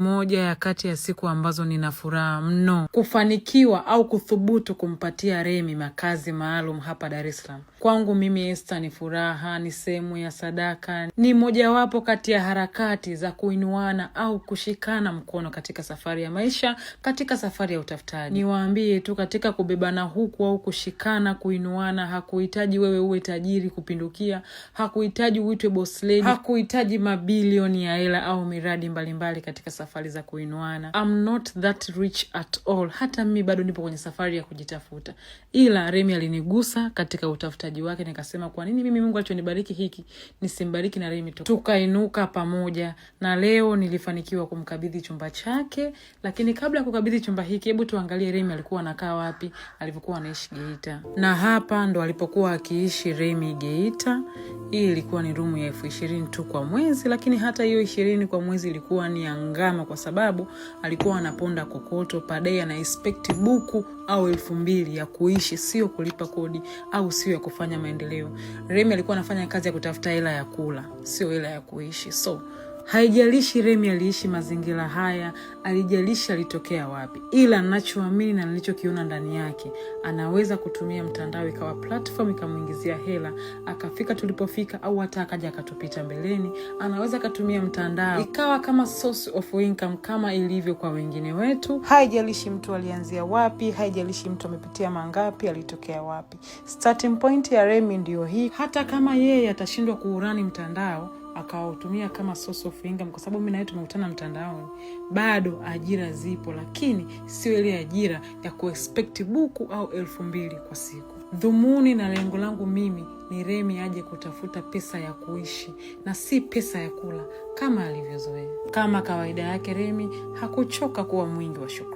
Moja ya kati ya siku ambazo nina furaha mno kufanikiwa au kuthubutu kumpatia Remi makazi maalum hapa Dar es Salaam. Kwangu mimi Esther ni furaha, ni sehemu ya sadaka, ni mojawapo kati ya harakati za kuinuana au kushikana mkono katika safari ya maisha, katika safari ya utafutaji. Niwaambie tu, katika kubebana huku au kushikana, kuinuana, hakuhitaji wewe uwe tajiri kupindukia, hakuhitaji uitwe boss lady, hakuhitaji mabilioni ya hela au miradi mbalimbali katika safari za kuinuana. I'm not that rich at all. Hata mimi bado nipo kwenye safari ya kujitafuta. Ila Remi alinigusa katika utafutaji wake, nikasema kwa nini mimi Mungu alichonibariki hiki nisimbariki na Remi tu. Tukainuka pamoja na leo nilifanikiwa kumkabidhi chumba chake. Lakini kabla ya kukabidhi chumba hiki, hebu tuangalie Remi alikuwa anakaa wapi alipokuwa anaishi Geita. Na hapa ndo alipokuwa akiishi Remi Geita. Hii ilikuwa ni room ya 20,000 tu kwa mwezi, lakini hata hiyo 20 kwa mwezi ilikuwa ni angama, kwa sababu alikuwa anaponda kokoto padai, ana expect buku au 2,000 ya kuishi, sio kulipa kodi au sio ya kufanya maendeleo. Remi alikuwa anafanya kazi ya kutafuta hela ya kula, sio hela ya kuishi. So haijalishi Remi aliishi mazingira haya, alijalishi alitokea wapi, ila ninachoamini na nilichokiona ndani yake, anaweza kutumia mtandao ikawa platform ikamuingizia hela, akafika tulipofika, au hata akaja akatupita mbeleni. Anaweza kutumia mtandao ikawa kama source of income kama ilivyo kwa wengine wetu. Haijalishi mtu alianzia wapi, haijalishi mtu amepitia mangapi, alitokea wapi. Starting point ya Remi ndio hii. Hata kama yeye atashindwa kuurani mtandao, akautumia kama source of income, kwa sababu mimi na yeye tumekutana mtandaoni, bado ajira zipo, lakini sio ile ajira ya kuexpect buku au 2,000 kwa siku. Dhumuni na lengo langu mimi ni Remi aje kutafuta pesa ya kuishi na si pesa ya kula kama alivyozoea. Kama kawaida yake, Remi hakuchoka kuwa mwingi wa shukrani.